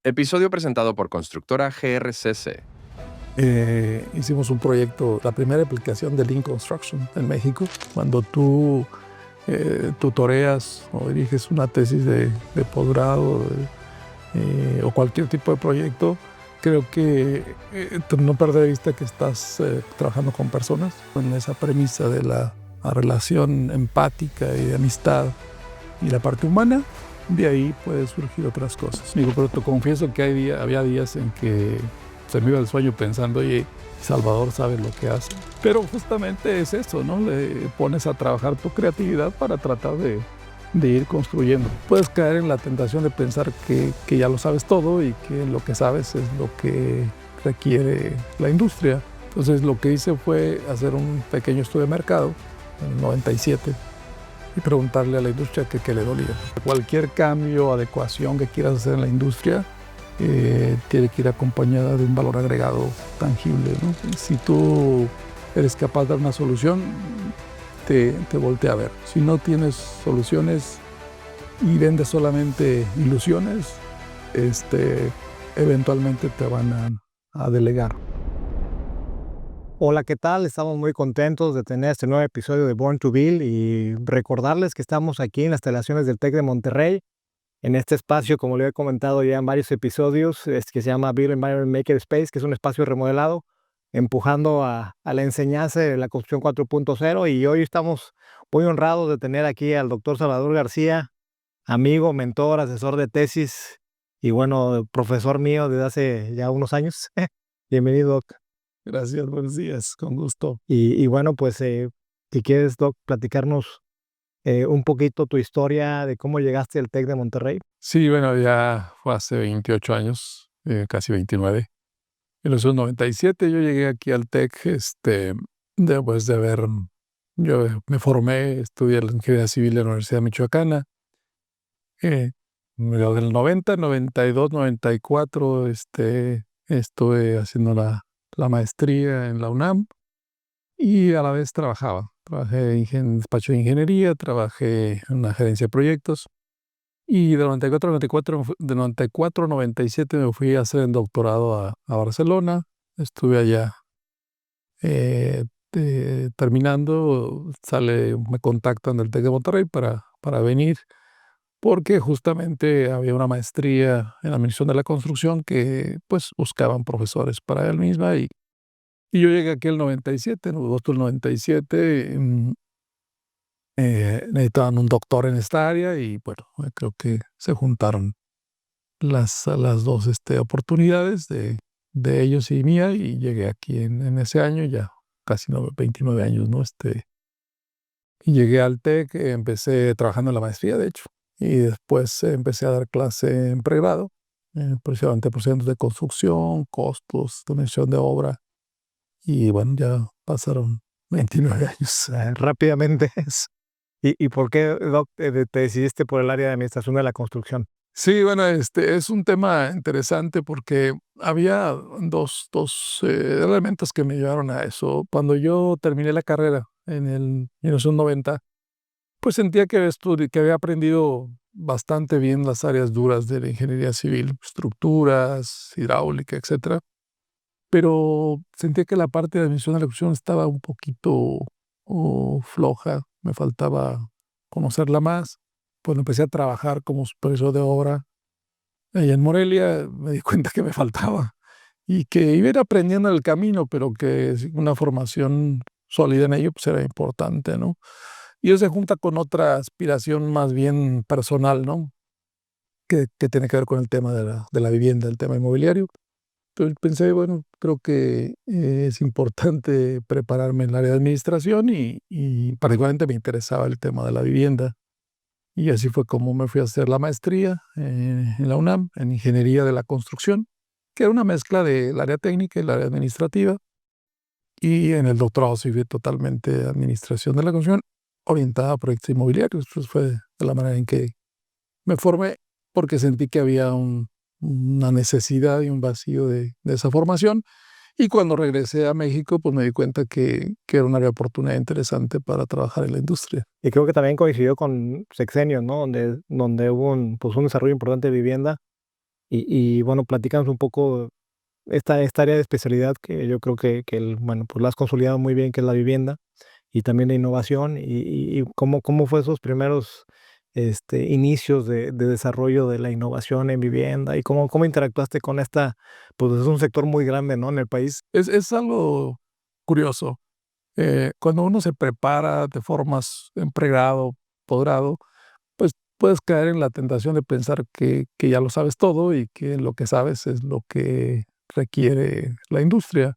Episodio presentado por Constructora GRCC. Hicimos un proyecto, la primera aplicación de Lean Construction en México. Cuando tú tutoreas o diriges una tesis de posgrado o cualquier tipo de proyecto, creo que no perder de vista que estás trabajando con personas, en esa premisa de la relación empática y de amistad y la parte humana. De ahí pueden surgir otras cosas. Digo, pero te confieso que había días en que se me iba el sueño pensando, oye, Salvador sabe lo que hace. Pero justamente es eso, ¿no? Le pones a trabajar tu creatividad para tratar de ir construyendo. Puedes caer en la tentación de pensar que ya lo sabes todo y que lo que sabes es lo que requiere la industria. Entonces lo que hice fue hacer un pequeño estudio de mercado en el 97 y preguntarle a la industria qué le dolía. Cualquier cambio o adecuación que quieras hacer en la industria tiene que ir acompañada de un valor agregado tangible, ¿no? Si tú eres capaz de dar una solución, te voltea a ver. Si no tienes soluciones y vendes solamente ilusiones, eventualmente te van a delegar. Hola, ¿qué tal? Estamos muy contentos de tener este nuevo episodio de Born to Build y recordarles que estamos aquí en las instalaciones del TEC de Monterrey, en este espacio, como le he comentado ya en varios episodios, que se llama Build Environment Maker Space, que es un espacio remodelado, empujando a la enseñanza de la construcción 4.0, y hoy estamos muy honrados de tener aquí al doctor Salvador García, amigo, mentor, asesor de tesis y bueno, profesor mío desde hace ya unos años. Bienvenido, Doc. Gracias, buenos días, con gusto. Y bueno, pues si quieres, Doc, platicarnos un poquito tu historia de cómo llegaste al TEC de Monterrey. Sí, bueno, ya fue hace 28 años, casi 29. En los 97 yo llegué aquí al TEC, después de yo me formé, estudié la ingeniería civil de la Universidad Michoacana. Del 90, 92, 94, estuve haciendo la maestría en la UNAM y a la vez trabajaba. Trabajé en despacho de ingeniería, trabajé en una gerencia de proyectos. Y de 94 a 94, de 94 a 97 me fui a hacer el doctorado a Barcelona. Estuve allá terminando, me contactan del TEC de Monterrey para venir, porque justamente había una maestría en administración de la construcción que pues buscaban profesores para él misma. Y yo llegué aquí el 97, en agosto del 97. Necesitaban un doctor en esta área y bueno, creo que se juntaron las dos oportunidades de ellos y mía, y llegué aquí en ese año, ya casi 29 años, ¿no? Y llegué al TEC, empecé trabajando en la maestría, de hecho, y después empecé a dar clase en pregrado, precisamente procedimientos de construcción, costos, administración de obra, y bueno, ya pasaron 29 años. Rápidamente. ¿Y por qué, Doc, te decidiste por el área de administración de la construcción? Sí, bueno, es un tema interesante porque había dos elementos que me llevaron a eso. Cuando yo terminé la carrera en el 1990, pues sentía que había aprendido bastante bien las áreas duras de la ingeniería civil, estructuras, hidráulica, etcétera. Pero sentía que la parte de administración de la construcción estaba un poquito floja, me faltaba conocerla más. Cuando empecé a trabajar como supervisor de obra allá en Morelia, me di cuenta que me faltaba y que iba a ir aprendiendo en el camino, pero que una formación sólida en ello pues era importante, ¿no? Y eso se junta con otra aspiración más bien personal, ¿no? Que tiene que ver con el tema de la vivienda, el tema inmobiliario. Entonces pensé, bueno, creo que es importante prepararme en el área de administración y particularmente me interesaba el tema de la vivienda. Y así fue como me fui a hacer la maestría en la UNAM, en Ingeniería de la Construcción, que era una mezcla del área técnica y el área administrativa. Y en el doctorado sí fue totalmente Administración de la Construcción, orientada a proyectos inmobiliarios. Pues fue de la manera en que me formé, porque sentí que había una necesidad y un vacío de esa formación. Y cuando regresé a México, pues me di cuenta que era un área de oportunidad interesante para trabajar en la industria. Y creo que también coincidió con sexenios, ¿no? Donde hubo un desarrollo importante de vivienda Y bueno, platícanos un poco esta área de especialidad que yo creo bueno, pues la has consolidado muy bien, que es la vivienda y también la innovación y cómo fue esos primeros inicios de desarrollo de la innovación en vivienda y cómo interactuaste con pues es un sector muy grande, ¿no? En el país. Es algo curioso. Cuando uno se prepara, te formas en pregrado, posgrado, pues puedes caer en la tentación de pensar que ya lo sabes todo y que lo que sabes es lo que requiere la industria.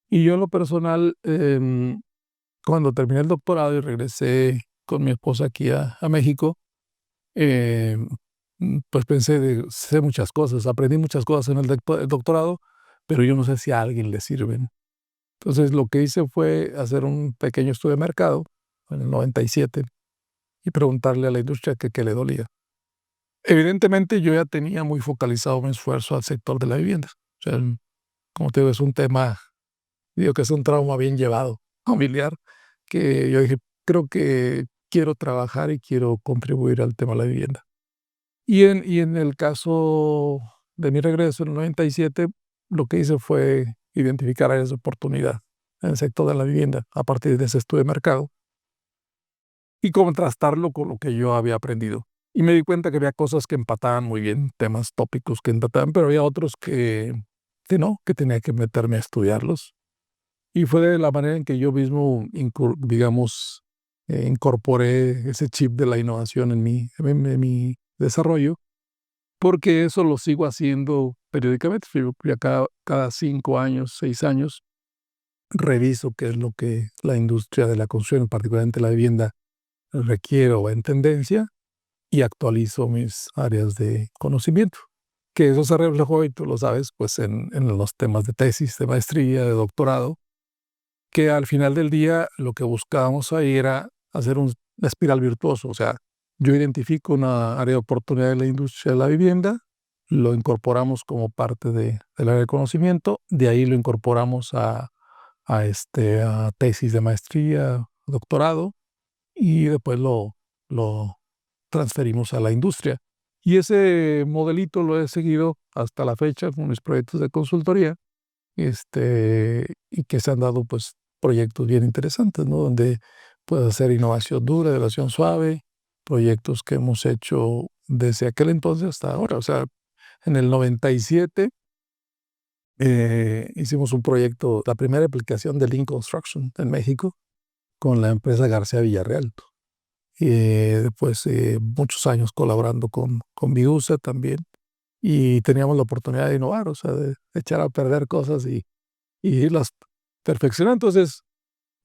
Y yo en lo personal, cuando terminé el doctorado y regresé con mi esposa aquí a México, em, pues pensé de sé muchas cosas, aprendí muchas cosas en el doctorado, pero yo no sé si a alguien le sirven. Entonces lo que hice fue hacer un pequeño estudio de mercado en el 97 y preguntarle a la industria que qué le dolía. Evidentemente yo ya tenía muy focalizado mi esfuerzo al sector de la vivienda. O sea, como te digo, es un tema, digo que es un trauma bien llevado, familiar, que yo dije, creo que quiero trabajar y quiero contribuir al tema de la vivienda. Y en el caso de mi regreso en el 97, lo que hice fue identificar áreas de oportunidad en el sector de la vivienda a partir de ese estudio de mercado y contrastarlo con lo que yo había aprendido. Y me di cuenta que había cosas que empataban muy bien, temas tópicos que empataban, pero había otros que no, que tenía que meterme a estudiarlos. Y fue de la manera en que yo mismo, digamos, incorporé ese chip de la innovación en mi desarrollo, porque eso lo sigo haciendo periódicamente. Yo ya cada 5 años, 6 años, reviso qué es lo que la industria de la construcción, particularmente la vivienda, requiere o va en tendencia y actualizo mis áreas de conocimiento. Que eso se reflejó, y tú lo sabes, pues en los temas de tesis, de maestría, de doctorado, que al final del día lo que buscábamos ahí era hacer una espiral virtuoso. O sea, yo identifico una área de oportunidad en la industria de la vivienda, lo incorporamos como parte del área de conocimiento, de ahí lo incorporamos a tesis de maestría, doctorado, y después lo transferimos a la industria. Y ese modelito lo he seguido hasta la fecha con mis proyectos de consultoría, y que se han dado pues proyectos bien interesantes, ¿no? Donde puedes hacer innovación dura, innovación suave, proyectos que hemos hecho desde aquel entonces hasta ahora. O sea, en el 97 hicimos un proyecto, la primera aplicación de Lean Construction en México con la empresa García Villarreal. Después muchos años colaborando con Biusa también, y teníamos la oportunidad de innovar, o sea, de echar a perder cosas y irlas perfeccionando. Entonces,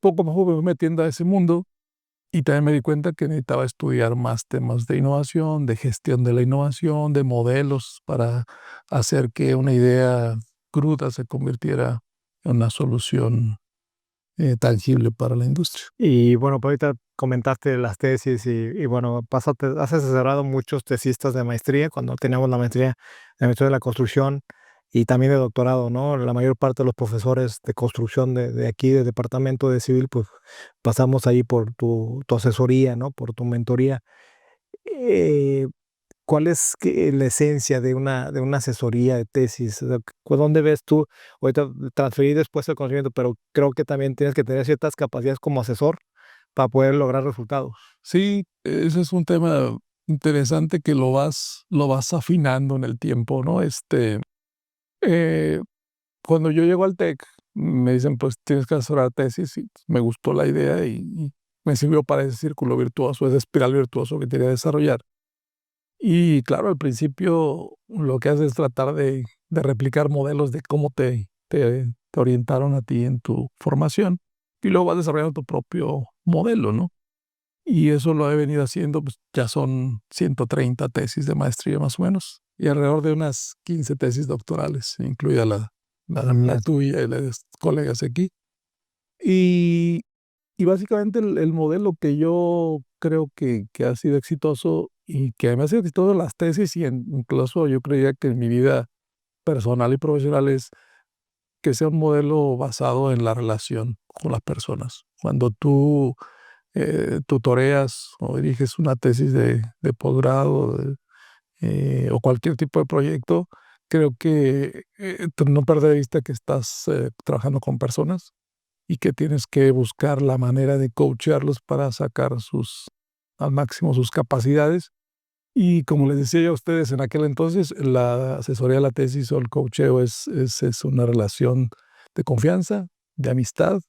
poco a poco me fui metiendo a ese mundo y también me di cuenta que necesitaba estudiar más temas de innovación, de gestión de la innovación, de modelos para hacer que una idea cruda se convirtiera en una solución tangible para la industria. Y bueno, pues ahorita comentaste las tesis y bueno, has asesorado muchos tesistas de maestría cuando teníamos la maestría de la construcción y también de doctorado, ¿no? La mayor parte de los profesores de construcción de aquí, del departamento de civil, pues pasamos ahí por tu asesoría, ¿no? Por tu mentoría. Eh, ¿Cuál es la esencia de una asesoría de tesis? O sea, ¿dónde ves tú? Ahorita transferir después el conocimiento, pero creo que también tienes que tener ciertas capacidades como asesor para poder lograr resultados. Sí, ese es un tema interesante que lo vas afinando en el tiempo, ¿no? Eh, Cuando yo llego al TEC, me dicen, pues tienes que asesorar tesis, y me gustó la idea y me sirvió para ese círculo virtuoso, esa espiral virtuoso que quería desarrollar. Y claro, al principio lo que haces es tratar de replicar modelos de cómo te orientaron a ti en tu formación, y luego vas desarrollando tu propio modelo, ¿no? Y eso lo he venido haciendo, pues ya son 130 tesis de maestría más o menos, y alrededor de unas 15 tesis doctorales, incluida la tuya y las de colegas aquí. Y, y básicamente el modelo que yo creo que ha sido exitoso y que me ha sido exitoso en las tesis, y incluso yo creía que en mi vida personal y profesional, es que sea un modelo basado en la relación con las personas. Cuando tú tutoreas o diriges una tesis de posgrado o cualquier tipo de proyecto, creo que no perder de vista que estás trabajando con personas y que tienes que buscar la manera de coachearlos para sacar al máximo sus capacidades. Y como les decía yo a ustedes en aquel entonces, la asesoría de la tesis o el coacheo es una relación de confianza, de amistad,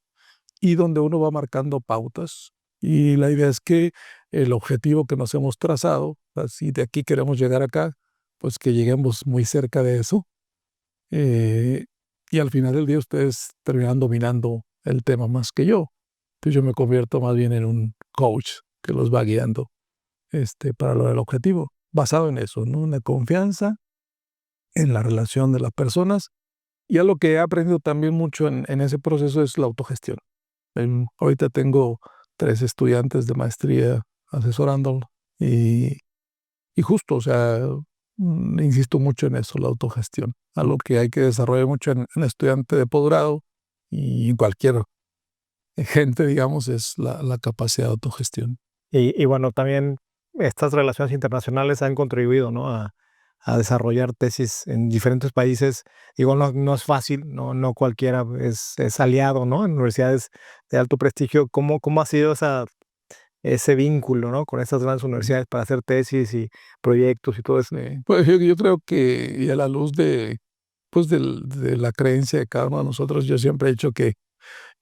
y donde uno va marcando pautas. Y la idea es que el objetivo que nos hemos trazado, si de aquí queremos llegar acá, pues que lleguemos muy cerca de eso. eh, y al final del día ustedes terminan dominando el tema más que yo. Entonces yo me convierto más bien en un coach que los va guiando para lograr el objetivo, basado en eso, ¿no? En la confianza, en la relación de las personas. Y algo que he aprendido también mucho en ese proceso es la autogestión. Ahorita tengo 3 estudiantes de maestría asesorándolo y, y justo, o sea, insisto mucho en eso, la autogestión, algo que hay que desarrollar mucho en estudiante de posgrado y en cualquier gente, digamos, es la capacidad de autogestión. Y bueno, también estas relaciones internacionales han contribuido, ¿no? A desarrollar tesis en diferentes países. Digo, no es fácil, no cualquiera es aliado, ¿no? En universidades de alto prestigio. ¿Cómo ha sido ese vínculo, ¿no? Con estas grandes universidades para hacer tesis y proyectos y todo eso? Pues yo creo que y a la luz pues de la creencia de cada uno de nosotros, yo siempre he dicho que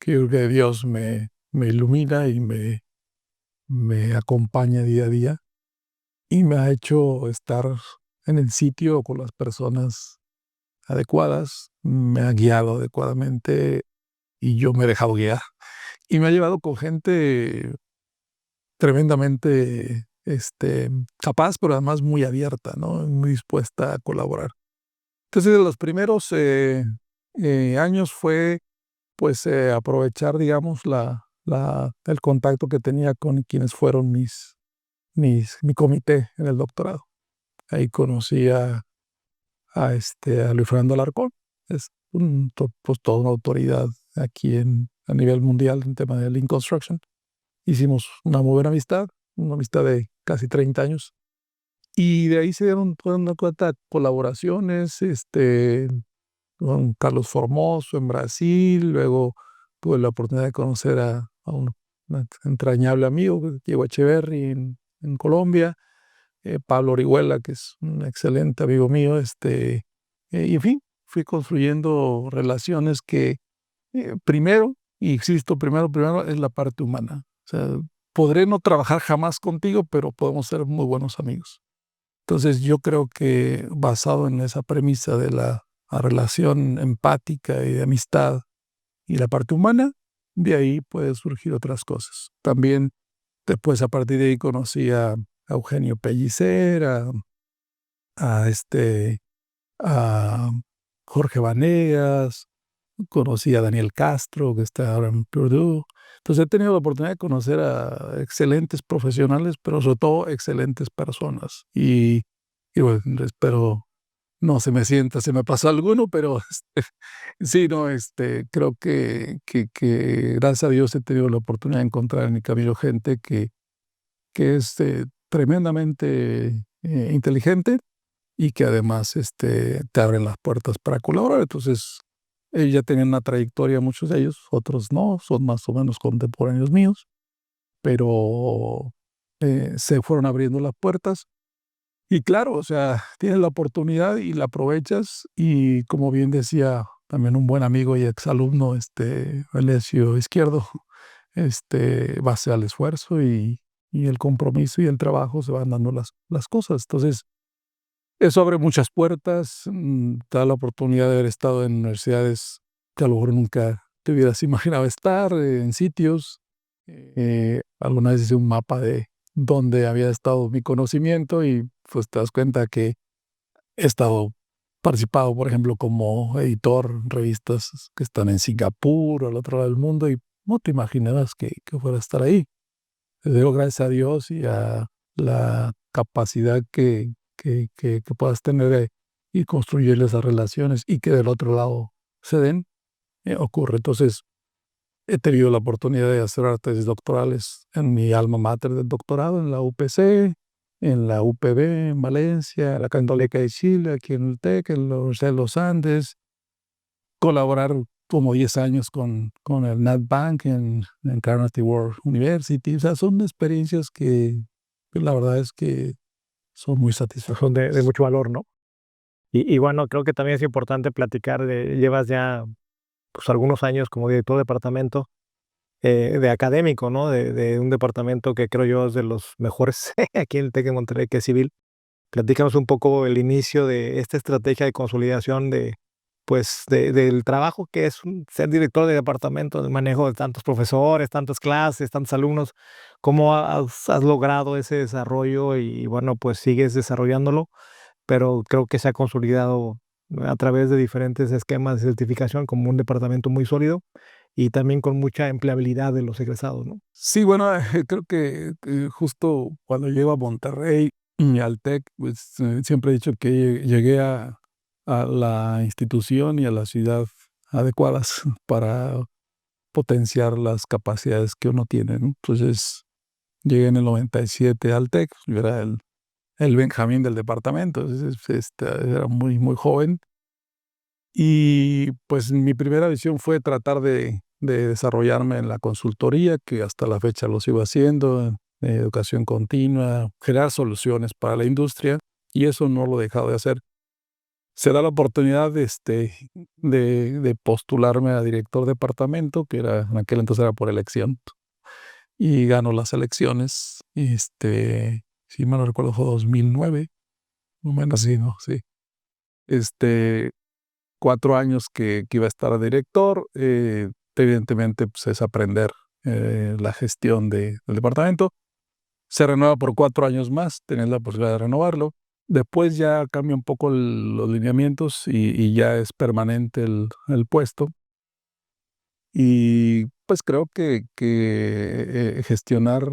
yo creo que Dios me ilumina y me acompaña día a día y me ha hecho estar en el sitio con las personas adecuadas, me ha guiado adecuadamente y yo me he dejado guiar. Y me ha llevado con gente tremendamente capaz, pero además muy abierta, ¿no? Muy dispuesta a colaborar. Entonces, de los primeros años fue pues aprovechar, digamos, el contacto que tenía con quienes fueron mi comité en el doctorado. Ahí conocí a Luis Fernando Alarcón, es pues toda una autoridad aquí a nivel mundial en tema de Lean Construction. Hicimos una muy buena amistad, una amistad de casi 30 años. Y de ahí se dieron toda una cuanta colaboraciones, con Carlos Formoso en Brasil, luego tuve la oportunidad de conocer a un entrañable amigo, Diego Echeverry, en Colombia, Pablo Orihuela, que es un excelente amigo mío, y en fin, fui construyendo relaciones que primero, y insisto, primero es la parte humana. O sea, podré no trabajar jamás contigo, pero podemos ser muy buenos amigos. Entonces yo creo que basado en esa premisa de la relación empática y de amistad y la parte humana, de ahí pueden surgir otras cosas. También después a partir de ahí conocí a Eugenio Pellicer, a, este, a Jorge Vanegas, conocí a Daniel Castro, que está ahora en Purdue. Entonces he tenido la oportunidad de conocer a excelentes profesionales, pero sobre todo excelentes personas. Y bueno, espero no se me pasó alguno, pero sí, no, creo que gracias a Dios he tenido la oportunidad de encontrar en mi camino gente que es tremendamente inteligente y que además te abren las puertas para colaborar. Entonces, ellos ya tenían una trayectoria, muchos de ellos, otros no, son más o menos contemporáneos míos, pero se fueron abriendo las puertas. Y claro, o sea, tienes la oportunidad y la aprovechas y como bien decía también un buen amigo y exalumno, Alessio Izquierdo, base al esfuerzo y el compromiso y el trabajo se van dando las cosas. Entonces, eso abre muchas puertas, te da la oportunidad de haber estado en universidades que a lo mejor nunca te hubieras imaginado estar, en sitios. Alguna vez hice un mapa de dónde había estado mi conocimiento y pues te das cuenta que he participado, por ejemplo, como editor en revistas que están en Singapur o al otro lado del mundo y no te imaginabas que fuera a estar ahí. Le digo gracias a Dios y a la capacidad que puedas tener de ir construyendo esas relaciones y que del otro lado se den, ocurre. Entonces, he tenido la oportunidad de hacer tesis doctorales en mi alma mater del doctorado, en la UPC, en la UPB, en Valencia, la Católica de Chile, aquí en el TEC, en la Universidad de los Andes, colaborar como 10 años con el NatBank en Carnegie World University. O sea, son experiencias que la verdad es que son muy Son satisfactorias. de mucho valor, ¿no? Y bueno, creo que también es importante platicar llevas ya pues algunos años como director de departamento, de académico, ¿no? De un departamento que creo yo es de los mejores aquí en el TEC de Monterrey, que es civil. Platícanos un poco el inicio de esta estrategia de consolidación pues, del trabajo que es ser director de departamento, del manejo de tantos profesores, tantas clases, tantos alumnos. ¿Cómo has logrado ese desarrollo? Y bueno, pues sigues desarrollándolo, pero creo que se ha consolidado a través de diferentes esquemas de certificación como un departamento muy sólido y también con mucha empleabilidad de los egresados, ¿no? Sí, bueno, creo que justo cuando llego a Monterrey y al TEC, pues siempre he dicho que llegué a la institución y a la ciudad adecuadas para potenciar las capacidades que uno tiene, ¿no? Entonces, llegué en el 97 al TEC, yo era el Benjamín del departamento, entonces, era muy, muy joven. Y pues mi primera visión fue tratar de desarrollarme en la consultoría, que hasta la fecha lo sigo haciendo, educación continua, generar soluciones para la industria, y eso no lo he dejado de hacer. Se da la oportunidad de postularme a director de departamento, que era, en aquel entonces era por elección, y gano las elecciones. Si mal no recuerdo, fue 2009, no menos así, ¿no? Sí. Este, 4 años que iba a estar director, evidentemente pues, es aprender la gestión del departamento. Se renueva por 4 años más, tenés la posibilidad de renovarlo. Después ya cambia un poco los lineamientos y ya es permanente el puesto. Y pues creo que gestionar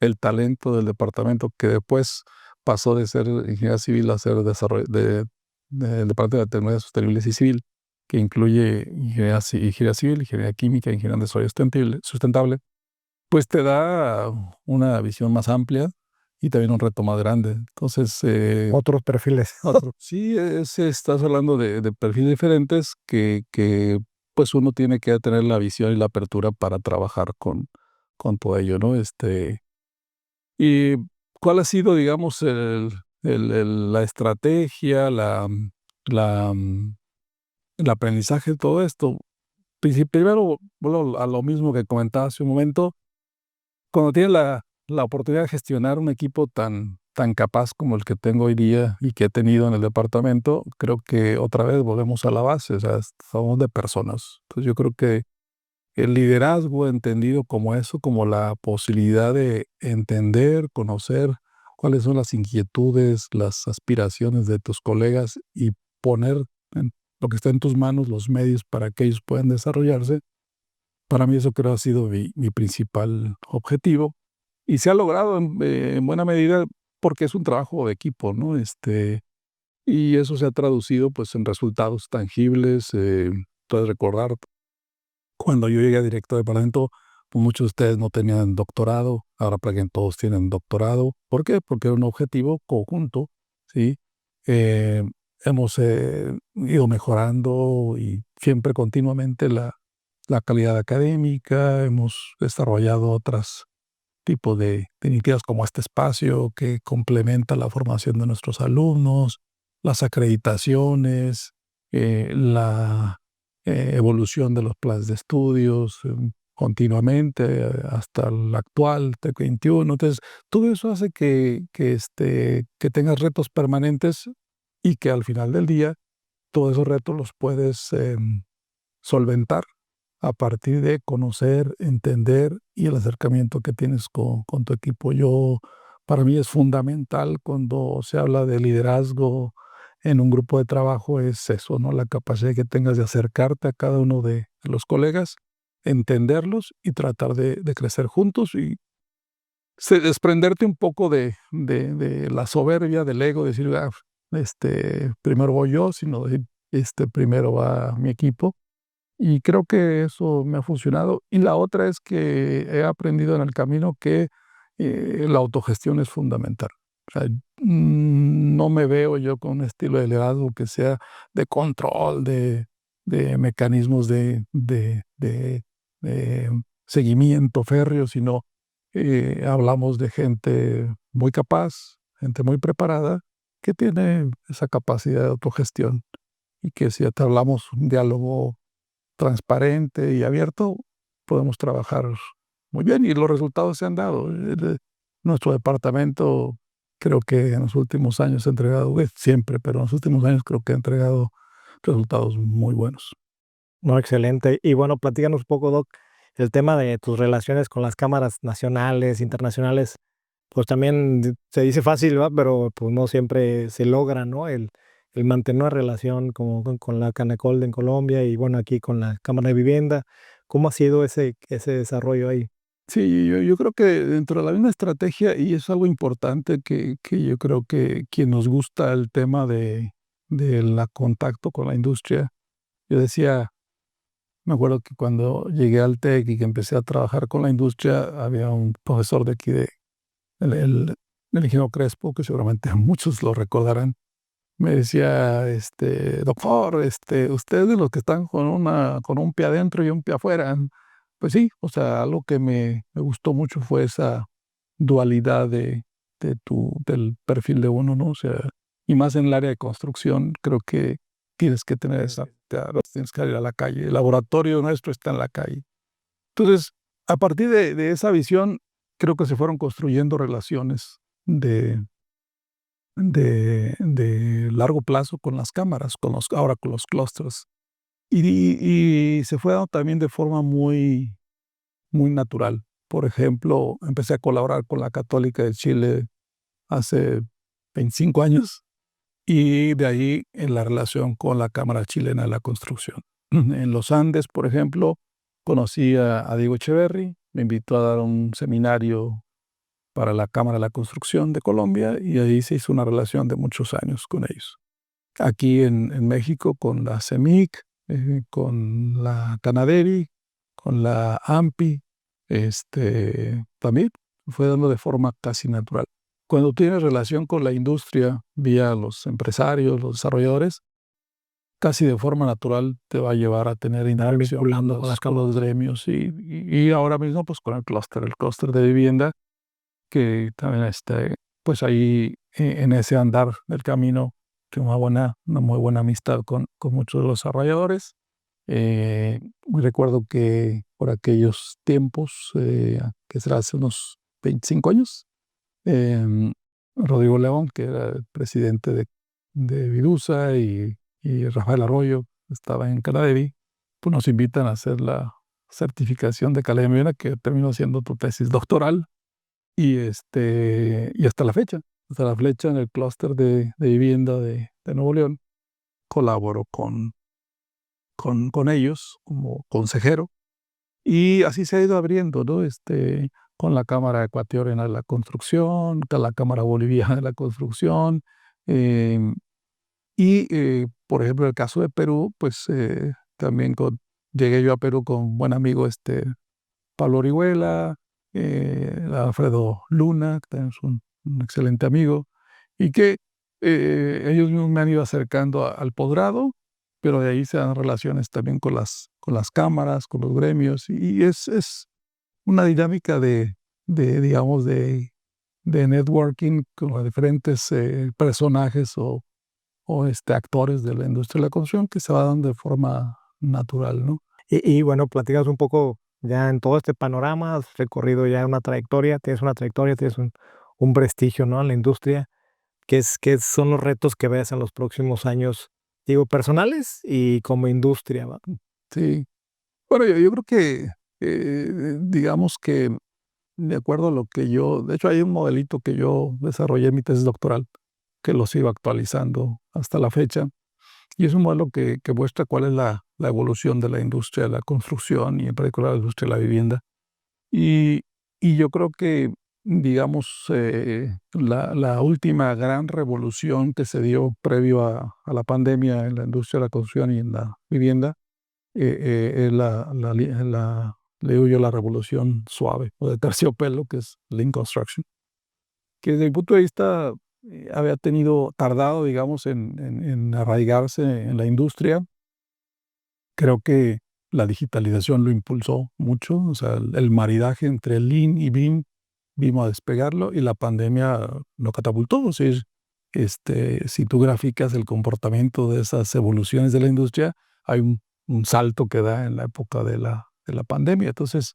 el talento del departamento, que después pasó de ser ingeniería civil a ser desarrollo del Departamento de Tecnologías Sostenibles y Civil, que incluye ingeniería civil, ingeniería química, ingeniería de desarrollo sustentable, pues te da una visión más amplia y también un reto más grande. Entonces, Otros perfiles. sí, estás hablando de perfiles diferentes que pues uno tiene que tener la visión y la apertura para trabajar con todo ello, ¿no? ¿Y cuál ha sido, digamos, la estrategia, la, mm, el aprendizaje de todo esto? Primero, vuelvo a lo mismo que comentaba hace un momento. Cuando tienes la oportunidad de gestionar un equipo tan capaz como el que tengo hoy día y que he tenido en el departamento, creo que otra vez volvemos a la base, o sea, somos de personas. Entonces yo creo que el liderazgo entendido como eso, como la posibilidad de entender, conocer cuáles son las inquietudes, las aspiraciones de tus colegas y poner en lo que está en tus manos los medios para que ellos puedan desarrollarse. Para mí eso creo ha sido mi principal objetivo y se ha logrado en buena medida porque es un trabajo de equipo, ¿no? Y eso se ha traducido pues en resultados tangibles. Puedes recordar cuando yo llegué a director de departamento, pues muchos de ustedes no tenían doctorado, ahora prácticamente todos tienen doctorado. ¿Por qué? Porque era un objetivo conjunto, ¿sí? Eh, Hemos ido mejorando y siempre continuamente la calidad académica, hemos desarrollado otros tipos de iniciativas como este espacio que complementa la formación de nuestros alumnos, las acreditaciones, la evolución de los planes de estudios continuamente hasta el actual TEC 21. Entonces, todo eso hace que tengas retos permanentes y que al final del día todos esos retos los puedes solventar a partir de conocer, entender y el acercamiento que tienes con tu equipo. Para mí es fundamental cuando se habla de liderazgo en un grupo de trabajo, es eso, ¿no? La capacidad que tengas de acercarte a cada uno de los colegas, entenderlos y tratar de crecer juntos y desprenderte un poco de la soberbia, del ego, decir, primero voy yo, sino decir, primero va mi equipo. Y creo que eso me ha funcionado. Y la otra es que he aprendido en el camino que la autogestión es fundamental. O sea, no me veo yo con un estilo de liderazgo que sea de control, de mecanismos de seguimiento férreo, sino hablamos de gente muy capaz, gente muy preparada, que tiene esa capacidad de autogestión y que si hablamos un diálogo transparente y abierto, podemos trabajar muy bien y los resultados se han dado. Nuestro departamento creo que en los últimos años ha entregado, siempre, pero en los últimos años creo que ha entregado resultados muy buenos. No, excelente. Y bueno, platícanos un poco, Doc, el tema de tus relaciones con las cámaras nacionales, internacionales, pues también se dice fácil, ¿va? Pero pues no siempre se logra, ¿no? El mantener una relación como con la Canacol en Colombia y bueno, aquí con la Cámara de Vivienda. ¿Cómo ha sido ese desarrollo ahí? Sí, yo creo que dentro de la misma estrategia, y es algo importante que yo creo que quien nos gusta el tema de la contacto con la industria, yo decía, me acuerdo que cuando llegué al TEC y que empecé a trabajar con la industria, había un profesor de aquí, el ingeniero Crespo, que seguramente muchos lo recordarán, me decía, doctor, usted de los que están con un pie adentro y un pie afuera. Pues sí, o sea, algo que me gustó mucho fue esa dualidad del perfil de uno, ¿no? O sea, y más en el área de construcción, creo que tienes que tener esa, tienes que salir a la calle. El laboratorio nuestro está en la calle. Entonces, a partir de esa visión, creo que se fueron construyendo relaciones de largo plazo con las cámaras, ahora con los clusters. Y se fue dando también de forma muy, muy natural. Por ejemplo, empecé a colaborar con la Católica de Chile hace 25 años y de ahí en la relación con la Cámara Chilena de la Construcción. En los Andes, por ejemplo, conocí a Diego Echeverry, me invitó a dar un seminario para la Cámara de la Construcción de Colombia y ahí se hizo una relación de muchos años con ellos. Aquí en México con la CEMIC, con la Canaderi, con la AMPI, también fue dando de forma casi natural. Cuando tienes relación con la industria vía los empresarios, los desarrolladores, casi de forma natural te va a llevar a tener interacción vinculando con las con los gremios y ahora mismo pues con el clúster de vivienda que también pues ahí en ese andar del camino tengo una muy buena amistad con muchos de los desarrolladores. Recuerdo que por aquellos tiempos, que será hace unos 25 años, em, Rodrigo León, que era el presidente de Vidusa, y Rafael Arroyo, que estaba en Canadevi, pues nos invitan a hacer la certificación de calidad de vivienda, que terminó siendo tu tesis doctoral. Y hasta la fecha en el clúster de vivienda de Nuevo León, colaboro con ellos como consejero y así se ha ido abriendo, ¿no? Con la Cámara Ecuatoriana de la Construcción, con la Cámara Boliviana de la Construcción, em, por ejemplo, en el caso de Perú, pues también llegué yo a Perú con un buen amigo, Pablo Orihuela, Alfredo Luna, que también es un excelente amigo, y que ellos mismos me han ido acercando al posgrado, pero de ahí se dan relaciones también con las cámaras, con los gremios, y es una dinámica digamos, de networking con los diferentes personajes o actores de la industria de la construcción que se va dando de forma natural, ¿no? Y bueno, platicas un poco ya en todo este panorama, has recorrido ya tienes una trayectoria, tienes un prestigio, ¿no? En la industria. ¿Qué son los retos que ves en los próximos años, digo, personales y como industria, va? Sí. Bueno, yo creo que, digamos que de acuerdo a lo que de hecho hay un modelito que yo desarrollé en mi tesis doctoral, que lo sigo actualizando hasta la fecha, y es un modelo que muestra cuál es la evolución de la industria de la construcción y en particular la industria de la vivienda. Y, y yo creo que, digamos, la última gran revolución que se dio previo a la pandemia en la industria de la construcción y en la vivienda, es le digo yo la revolución suave o de terciopelo, que es Lean Construction. que desde mi punto de vista había tardado, digamos, en arraigarse en la industria. Creo que la digitalización lo impulsó mucho, o sea, el maridaje entre Lean y BIM vino a despegarlo y la pandemia lo catapultó. O sea, si tú graficas el comportamiento de esas evoluciones de la industria, hay un salto que da en la época de la pandemia. Entonces,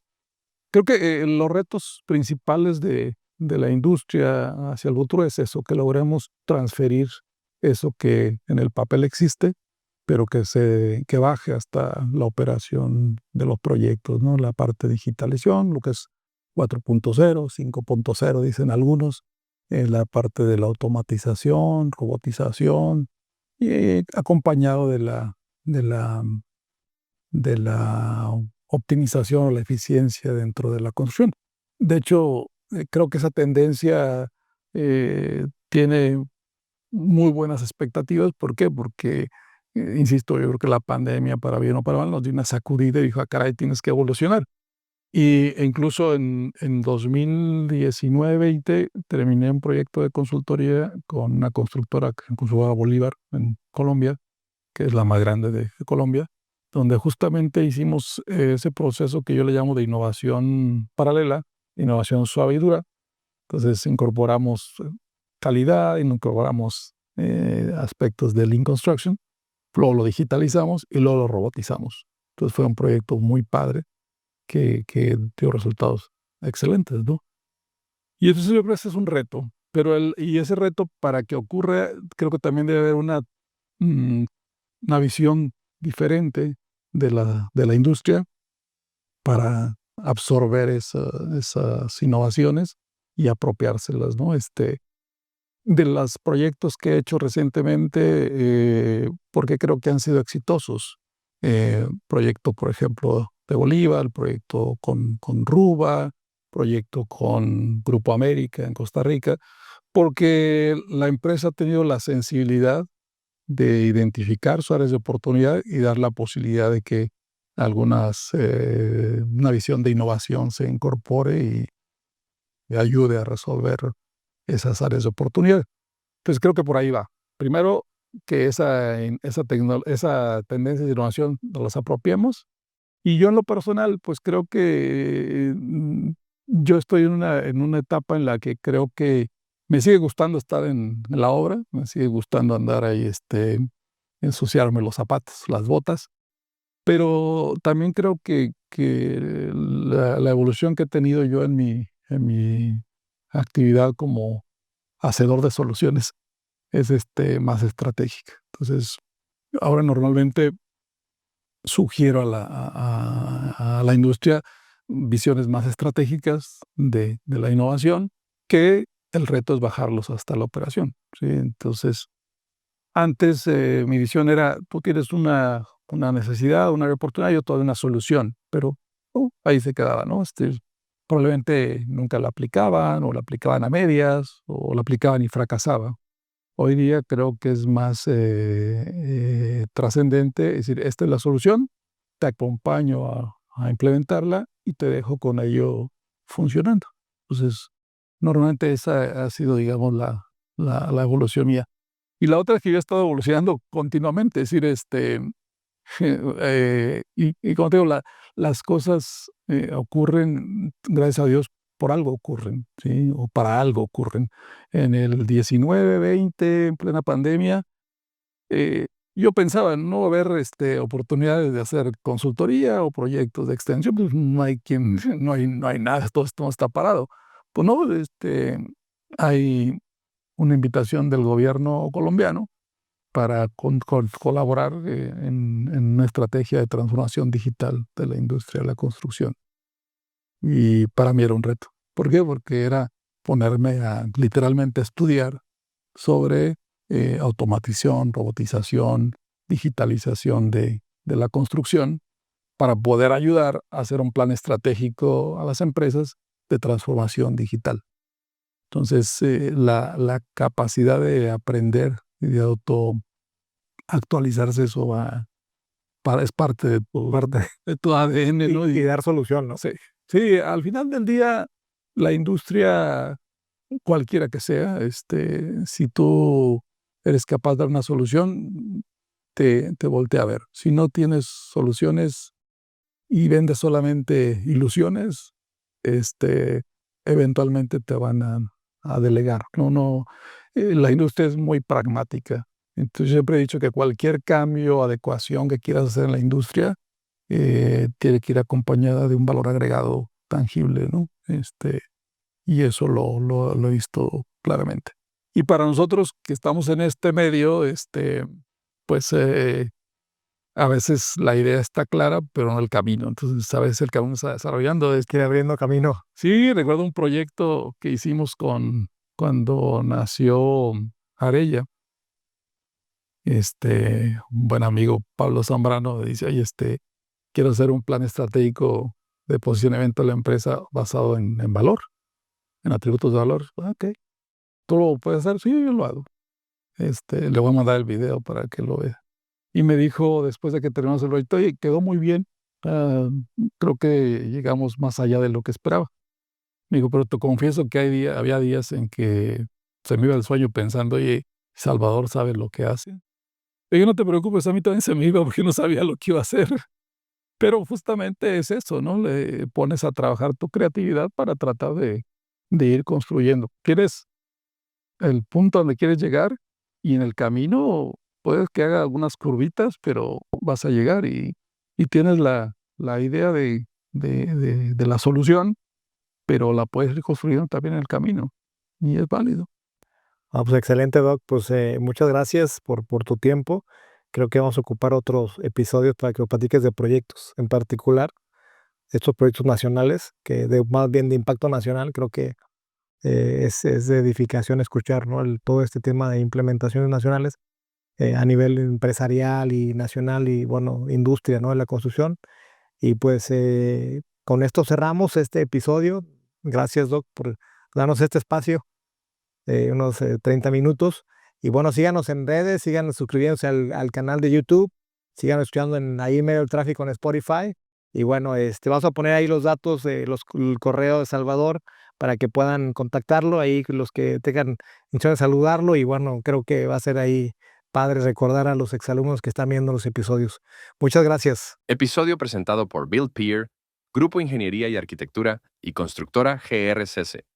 creo que los retos principales de la industria hacia el futuro es eso, que logremos transferir eso que en el papel existe, pero que baje hasta la operación de los proyectos, ¿no? La parte de digitalización, lo que es 4.0, 5.0, dicen algunos, la parte de la automatización, robotización, y acompañado de la optimización o la eficiencia dentro de la construcción. De hecho, creo que esa tendencia tiene muy buenas expectativas. ¿Por qué? Porque, insisto, yo creo que la pandemia, para bien o para mal, nos dio una sacudida y dijo, caray, tienes que evolucionar. E incluso en 2019-20 terminé un proyecto de consultoría con una constructora en Constructora Bolívar, en Colombia, que es la más grande de Colombia, donde justamente hicimos ese proceso que yo le llamo de innovación paralela, innovación suave y dura. Entonces incorporamos calidad, incorporamos aspectos de Lean Construction, luego lo digitalizamos y luego lo robotizamos. Entonces fue un proyecto muy padre que dio resultados excelentes, ¿no? Y entonces yo creo que ese es un reto, y ese reto, para que ocurra, creo que también debe haber una visión diferente de la industria para absorber esas innovaciones y apropiárselas, ¿no? De los proyectos que he hecho recientemente, porque creo que han sido exitosos. Proyecto, por ejemplo, de Bolívar, proyecto con Ruba, proyecto con Grupo América en Costa Rica, porque la empresa ha tenido la sensibilidad de identificar sus áreas de oportunidad y dar la posibilidad de que una visión de innovación se incorpore y ayude a resolver esas áreas de oportunidad. Entonces creo que por ahí va. Primero, que esa tendencia de innovación nos las apropiemos. Y yo en lo personal, pues creo que yo estoy en una etapa en la que creo que me sigue gustando estar en la obra, me sigue gustando andar ahí, ensuciarme los zapatos, las botas, pero también creo que la evolución que he tenido yo en mi actividad como hacedor de soluciones es más estratégica. Entonces, ahora normalmente sugiero a la industria visiones más estratégicas de la innovación, que el reto es bajarlos hasta la operación, ¿sí? Entonces, antes mi visión era, tú tienes una necesidad, una oportunidad, yo te doy una solución, pero ahí se quedaba, ¿no? Probablemente nunca la aplicaban, o la aplicaban a medias, o la aplicaban y fracasaba. Hoy día creo que es más trascendente, es decir, esta es la solución, te acompaño a implementarla y te dejo con ello funcionando. Entonces, normalmente esa ha sido, digamos, la evolución mía. Y la otra es que yo he estado evolucionando continuamente, es decir, y como te digo, las cosas ocurren, gracias a Dios, por algo ocurren, ¿sí? O para algo ocurren. En el 19-20, en plena pandemia, yo pensaba, no va a haber oportunidades de hacer consultoría o proyectos de extensión, pues no hay no hay nada, todo esto está parado. Pues no, hay una invitación del gobierno colombiano para colaborar en una estrategia de transformación digital de la industria de la construcción. Y para mí era un reto. ¿Por qué? Porque era ponerme literalmente a estudiar sobre automatización, robotización, digitalización de la construcción, para poder ayudar a hacer un plan estratégico a las empresas de transformación digital. Entonces, la capacidad de aprender y de actualizarse, eso es parte de tu ADN, ¿no? Y dar solución, ¿no? Sí, sí, al final del día, la industria cualquiera que sea, si tú eres capaz de dar una solución, te voltea a ver. Si no tienes soluciones y vendes solamente ilusiones, eventualmente te van a delegar. La industria es muy pragmática. Entonces, siempre he dicho que cualquier cambio o adecuación que quieras hacer en la industria tiene que ir acompañada de un valor agregado tangible, ¿no? Y eso lo he visto claramente. Y para nosotros que estamos en este medio, pues a veces la idea está clara, pero no el camino. Entonces, a veces el camino se está desarrollando. Que abriendo camino. Sí, recuerdo un proyecto que hicimos cuando nació Arella. Un buen amigo, Pablo Zambrano, dice, oye, quiero hacer un plan estratégico de posicionamiento de la empresa basado en valor, en atributos de valor. Ok, ¿tú lo puedes hacer? Sí, yo lo hago. Le voy a mandar el video para que lo vea. Y me dijo, después de que terminamos el proyecto, oye, quedó muy bien. ah, Creo que llegamos más allá de lo que esperaba. Me dijo, pero te confieso que había días en que se me iba el sueño pensando, oye, Salvador sabe lo que hace. Y yo, no te preocupes, a mí también se me iba porque no sabía lo que iba a hacer. Pero justamente es eso, ¿no? Le pones a trabajar tu creatividad para tratar de ir construyendo. Tienes el punto donde quieres llegar y en el camino puedes que haga algunas curvitas, pero vas a llegar y tienes la idea de la solución, pero la puedes ir construyendo también en el camino y es válido. Pues excelente, Doc. Pues muchas gracias por tu tiempo. Creo que vamos a ocupar otros episodios para que nos platiques de proyectos, en particular estos proyectos nacionales, que más bien de impacto nacional. Creo que es de edificación escuchar, ¿no? Todo este tema de implementaciones nacionales a nivel empresarial y nacional y, bueno, industria, ¿no? De la construcción. Y pues con esto cerramos este episodio. Gracias, Doc, por darnos este espacio de unos 30 minutos. Y bueno, síganos en redes, sigan suscribiéndose al canal de YouTube, sigan escuchando ahí en medio del tráfico en Spotify. Y bueno, vamos a poner ahí los datos de el correo de Salvador para que puedan contactarlo, ahí los que tengan intención de saludarlo. Y bueno, creo que va a ser ahí padre recordar a los exalumnos que están viendo los episodios. Muchas gracias. Episodio presentado por Bill Peer, Grupo Ingeniería y Arquitectura y Constructora GRCC.